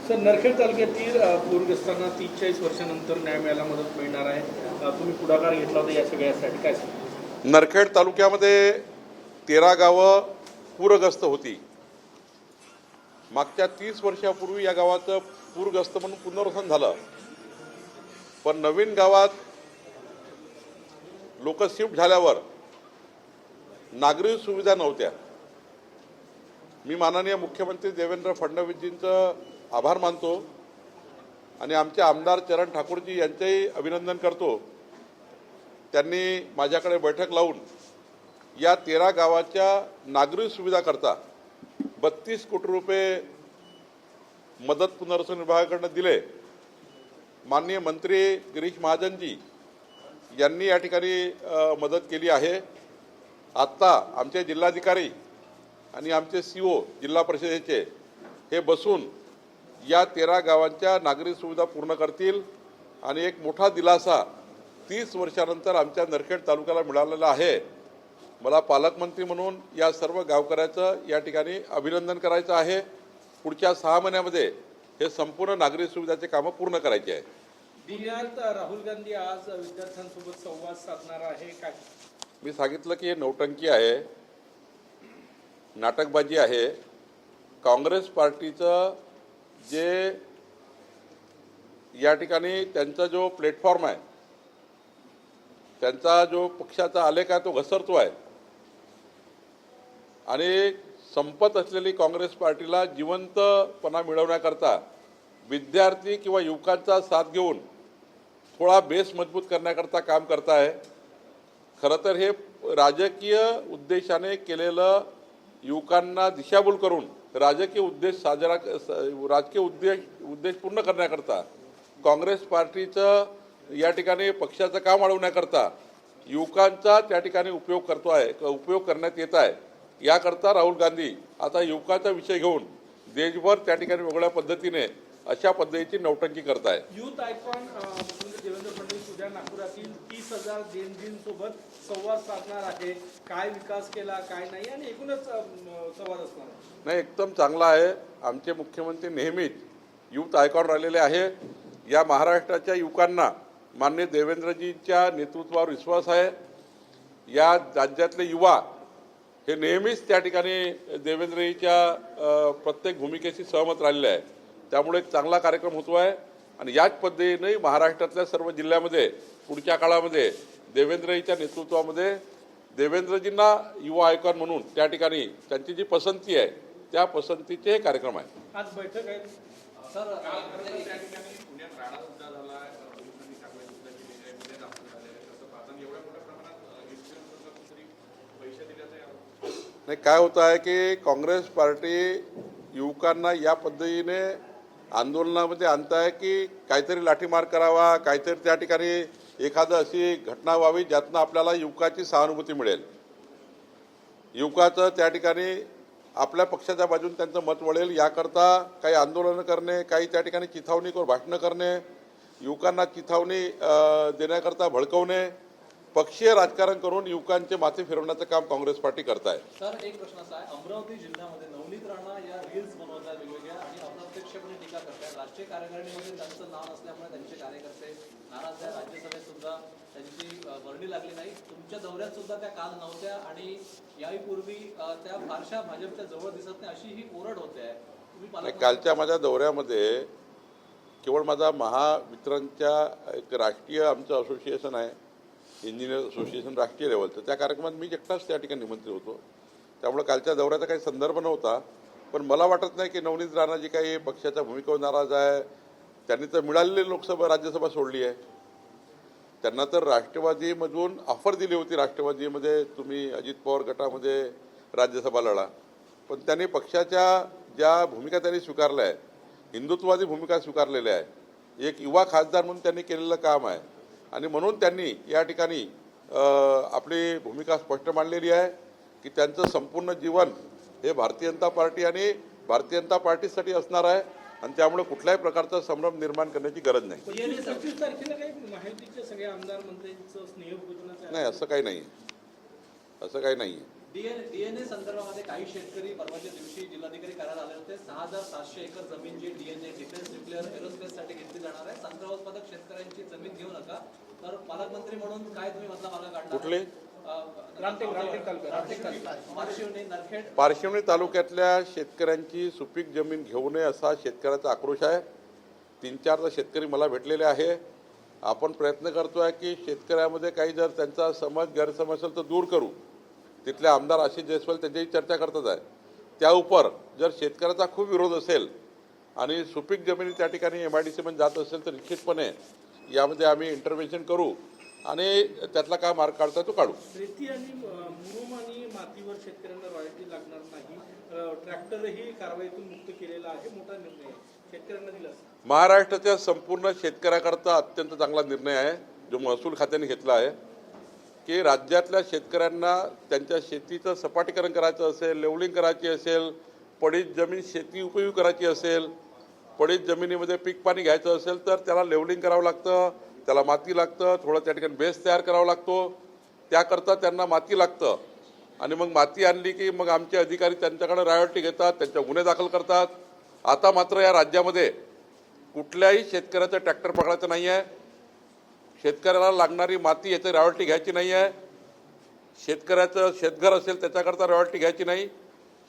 Sir, Narkhed तालुक्यातील पूरग्रस्तांना 30-40 वर्षानंतर न्याय मिळायला मदत मिळणार आहे. तुम्ही पुढाकार घेतला होता या सगळ्यासाठी, काय सांगा? नरखेड तालुक्यामध्ये 13 गावं पूरग्रस्त होती. मागच्या 30 वर्षापूर्वी या गावाचं पूरग्रस्त म्हणून पुनर्वसन झालं, पण नवीन गावात लोक शिफ्ट झाल्यावर नागरी सुविधा नव्हत्या. मी माननीय मुख्यमंत्री देवेंद्र फडणवीसजींचं आभार मानतो आणि आमचे आमदार चरण ठाकूरजी यांचेही अभिनंदन करतो. त्यांनी माझ्याकडे बैठक लावून या 13 गावाच्या नागरी सुविधा करता 32 कोटी रुपये मदत पुनर्वसन विभागाकडून दिले. माननीय मंत्री गिरीश महाजनजी यांनी या ठिकाणी मदत केली आहे. आत्ता आमचे जिल्हाधिकारी आणि आमचे CO जिल्हा परिषदेचे हे बसून या 13 गावांच्या नागरी सुविधा पूर्ण करतील आणि एक मोठा दिलासा 30 वर्षानंतर आमच्या नरखेड तालुक्याला मिळालेला आहे. मला पालकमंत्री म्हणून या सर्व गावकऱ्याचं या ठिकाणी अभिनंदन करायचं आहे. पुढच्या 6 महिन्यामध्ये हे संपूर्ण नागरी सुविधाचे कामं पूर्ण करायचे आहे. दिल्लीत राहुल गांधी आज विद्यार्थ्यांसोबत संवाद साधणार आहे, काय? मी सांगितलं की हे नौटंकी आहे, नाटकबाजी आहे. काँग्रेस पार्टीचं जे या ठिकाणी त्यांचा जो प्लॅटफॉर्म आहे, त्यांचा जो पक्षाचा आलेख आहे तो घसरतो आहे आणि संपत असलेली काँग्रेस पार्टीला जिवंतपणा मिळवण्याकरता विद्यार्थी किंवा युवकांचा साथ घेऊन थोडा बेस मजबूत करण्याकरता काम करत आहे. खरं तर हे राजकीय उद्देशाने केलेलं, युवकांना दिशाभूल करून राजकीय उद्देश पूर्ण करण्याकरता काँग्रेस पार्टीचं या ठिकाणी पक्षाचं काम अडवण्याकरता युवकांचा त्या ठिकाणी उपयोग करण्यात येत आहे. याकरता राहुल गांधी आता युवकाचा विषय घेऊन देशभर त्या ठिकाणी वेगळ्या पद्धतीने अशा पद्धतीची नौटंकी करत आहे. युथ आयकॉन मुख्यमंत्री देवेंद्र फडणवीस उद्या नागपुरातील 30,000 देणगींसोबत संवाद साधणार आहे. काय विकास केला, काय नाही, आणि एकूणच संवाद असणार आहे. नाही, एकदम चांगला आहे. आमचे मुख्यमंत्री नेहमीच युथ आयकॉन राहिलेले आहे. या महाराष्ट्राच्या युवकांना माननीय देवेंद्रजींच्या नेतृत्वावर विश्वास आहे. या राज्यातले युवा हे नेहमीच त्या ठिकाणी देवेंद्रजीच्या प्रत्येक भूमिकेशी सहमत राहिलेले आहे. त्यामुळे एक चांगला कार्यक्रम होतो आहे आणि याच पद्धतीने महाराष्ट्रातल्या सर्व जिल्ह्यामध्ये पुढच्या काळामध्ये देवेंद्रजीच्या नेतृत्वामध्ये देवेंद्रजींना युवा आयकॉन म्हणून त्या ठिकाणी त्यांची जी पसंती आहे त्या पसंतीचे हे कार्यक्रम आहे. आज बैठक आहे सर. नाही, काय होतं आहे की काँग्रेस पार्टी युवकांना या पद्धतीने आंदोलनामध्ये आणताय की काहीतरी लाठीमार करावा, काहीतरी त्या ठिकाणी एखादं अशी घटना व्हावी ज्यातनं आपल्याला युवकाची सहानुभूती मिळेल. युवकाचं त्या ठिकाणी आपल्या पक्षाच्या बाजूने त्यांचं मत वळेल याकरता काही आंदोलनं करणे, काही त्या ठिकाणी चिथावणी करून भाषणं करणे, युवकांना चिथावणी देण्याकरता भडकवणे, पक्षीय राजकारण करून युवकांचे माथे फिरवण्याचं काम काँग्रेस पार्टी करत आहे. सर, एक प्रश्न असा आहे, अमरावती जिल्ह्यामध्ये नवनीत राणा या रील्स बनवत आहेत वेगवेगळ्या आणि अप्रत्यक्षपणे टीका करतात. राष्ट्रीय कार्यकारिणीमध्ये त्यांचं नाव नसल्यामुळे त्यांचे कार्यकर्ते नाराज आहे. राज्यसभेत सुद्धा त्यांची वर्णी लागली नाही. तुमच्या दौऱ्यात सुद्धा त्या काल नव्हत्या आणि यापूर्वी त्या फारशा भाजपच्या जवळ दिसत नाही अशी ही ओरड होते आहे. तुम्ही कालच्या माझ्या दौऱ्यामध्ये केवळ माझा महावितरणच्या एक राष्ट्रीय आमचं असोसिएशन आहे, इंजिनियर असोसिएशन राष्ट्रीय लेवलचं, त्या कार्यक्रमात मी एकटाच त्या ठिकाणी निमंत्रित होतो. त्यामुळे कालच्या दौऱ्याचा काही संदर्भ नव्हता. पण मला वाटत नाही की नवनीत राणा जी काही पक्षाच्या भूमिकेवर नाराज आहे. त्यांनी तर मिळालेली राज्यसभा सोडली आहे. त्यांना तर राष्ट्रवादीमधून ऑफर दिली होती, राष्ट्रवादीमध्ये तुम्ही अजित पवार गटामध्ये राज्यसभा लढा. पण त्यांनी पक्षाच्या ज्या भूमिका त्यांनी स्वीकारल्या आहे, हिंदुत्ववादी भूमिका स्वीकारलेल्या आहे. एक युवा खासदार म्हणून त्यांनी केलेलं काम आहे आणि म्हणून त्यांनी या ठिकाणी आपली भूमिका स्पष्ट मांडलेली आहे की त्यांचं संपूर्ण जीवन हे भारतीय जनता पार्टी आणि भारतीय जनता पार्टीसाठी असणार आहे आणि त्यामुळे कुठल्याही प्रकारचा संभ्रम निर्माण करण्याची गरज नाही. 25 तारखेला काही माहितीचे सगळे आमदार मंत्र्यांचं स्नेह नाही, असं काही नाही, असं काही नाही. डीएनए संदर्भामध्ये काही शेतकरी परवाच्या दिवशी जिल्हाधिकारी कार्यालयात आले होते. 6,700 एकर जमीन जी डीएनए डिटेल्स शेतकऱ्यांची जमीन घेऊ नका, तर पालकमंत्री म्हणून काय तुम्ही मधला मार्ग काढणार? कुठले? रामटेक तालुका, पारशिवनी, नरखेड. पारशिवनी तालुक्यातल्या शेतकऱ्यांची सुपीक जमीन घेऊ नये असा शेतकऱ्याचा आक्रोश आहे. 3-4 शेतकरी मला भेटलेले आहे. आपण प्रयत्न करतोय की शेतकऱ्यामध्ये काही जर त्यांचा समज गैरसमज असेल तर दूर करू. तिथले आमदार आशिष जयस्वाल त्यांच्याही चर्चा करतात आहे. त्या उपर जर शेतकऱ्याचा खूप विरोध असेल आणि सुपीक जमिनी त्या ठिकाणी MIDC मध्ये जात असेल तर निश्चितपणे यामध्ये आम्ही इंटरव्हेन्शन करू आणि त्यातला काय मार्ग काढता तो काढू. रेती आणि मुरुम आणि मातीवर शेतकऱ्यांना रॉयल्टी लागणार नाही. ट्रॅक्टरही कारवाईतून मुक्त केलेला आहे. मोठा निर्णय आहे. शेतकऱ्यांना दिला महाराष्ट्राच्या संपूर्ण शेतकऱ्याकरता अत्यंत चांगला निर्णय आहे जो महसूल खात्याने घेतला आहे की राज्यातल्या शेतकऱ्यांना त्यांच्या शेतीचं सपाटीकरण करायचं असेल, लेवलिंग करायची असेल, पडीत जमीन शेती उपयोगी करायची असेल, पडीत जमिनीमध्ये पीक पाणी घ्यायचं असेल तर त्याला लेवलिंग करावं लागतं, त्याला माती लागतं, थोडं त्या ठिकाणी बेस तयार करावा लागतो. त्याकरता त्यांना माती लागतं आणि मग माती आणली की मग आमचे अधिकारी त्यांच्याकडे रॉयल्टी घेतात, त्यांच्या गुन्हे दाखल करतात. आता मात्र या राज्यामध्ये कुठल्याही शेतकऱ्याचं ट्रॅक्टर पकडायचं नाही आहे, शेतकऱ्याला लागणारी माती याची रॉयल्टी घ्यायची नाही आहे, शेतकऱ्याचं शेतघर असेल त्याच्याकरता रॉयल्टी घ्यायची नाही,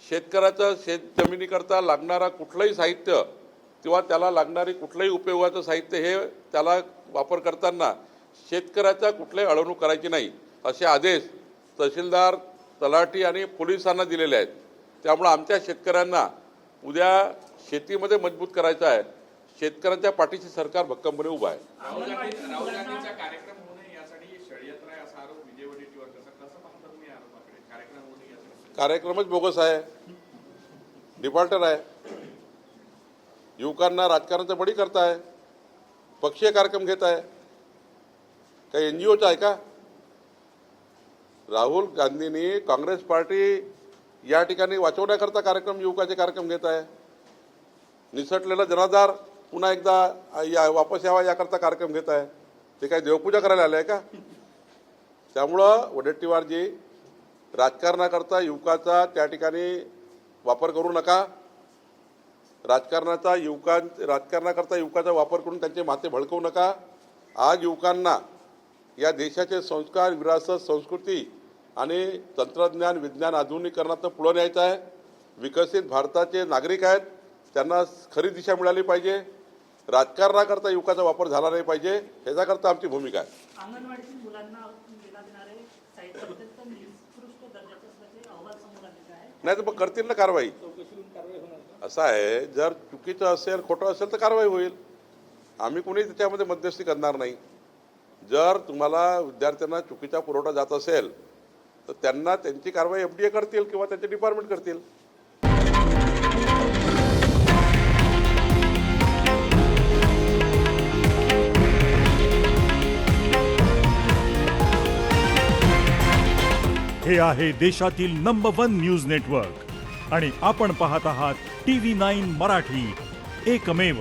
शेतकऱ्याचं शेत जमिनीकरता लागणारा कुठलंही साहित्य किंवा त्याला लागणारी कुठलंही उपयोगाचं साहित्य हे त्याला वापर करताना शेतकऱ्याचा कुठल्याही अडवणूक करायची नाही असे आदेश तहसीलदार, तलाठी आणि पोलिसांना दिलेले आहेत. त्यामुळे आमच्या शेतकऱ्यांना उद्या शेतीमध्ये मजबूत करायचं आहे. शेतकऱ्यांच्या पाठीशी सरकार भक्कमपणे उभा आहे. राहुल गांधीचा कार्यक्रम होऊ नये यासाठी षडयंत्र आहे असा आरोप विजय वडेट्टीवार कसं पाहता तुम्ही आरोपाकडे? कार्यक्रम होऊ नये यासाठी कार्यक्रमच बोगस आहे, डिफॉल्टर आहे, युवकांना राजकारणाचं बळी करताय, पक्षीय कार्यक्रम घेत आहे. काही NGOचा आहे का? राहुल गांधींनी काँग्रेस पार्टी या ठिकाणी वाचवण्याकरता कार्यक्रम, युवकाचे कार्यक्रम घेत आहे. निसटलेला जनाधार पुन्हा एकदा वापस यावा याकरता कार्यक्रम घेत आहे. ते काही देवपूजा करायला आले आहे का? त्यामुळं वडेट्टीवारजी राजकारणाकरता युवकाचा त्या ठिकाणी वापर करू नका. राजकारणाकरता युवकाचा वापर करून त्यांचे माथे भडकवू नका. आज युवकांना या देशाचे संस्कार, विरासत, संस्कृती आणि तंत्रज्ञान, विज्ञान आधुनिकीकरणात पुढे न्यायचं आहे. विकसित भारताचे नागरिक आहेत, त्यांना खरी दिशा मिळाली पाहिजे. राजकारणाकरता युवकाचा वापर झाला नाही पाहिजे, ह्याच्याकरता आमची भूमिका आहे. अंगणवाडीतील मुलांना देणारे साहित्य अत्यंत निकृष्ट दर्जाचे असल्याचे अहवाल समोर आलेले आहे. नाही तर मग करतील ना कारवाई. असं आहे, जर चुकीचं असेल, खोटं असेल तर कारवाई होईल. आम्ही कोणी त्याच्यामध्ये मध्यस्थी करणार नाही. जर तुम्हाला विद्यार्थ्यांना चुकीचा पुरवठा जात असेल तर त्यांना त्यांची कारवाई FDA करतील किंवा त्यांचे डिपार्टमेंट करतील. हे आहे देशातील नंबर 1 न्यूज नेटवर्क आणि आपण पाहत आहात TV9 मराठी, एकमेव.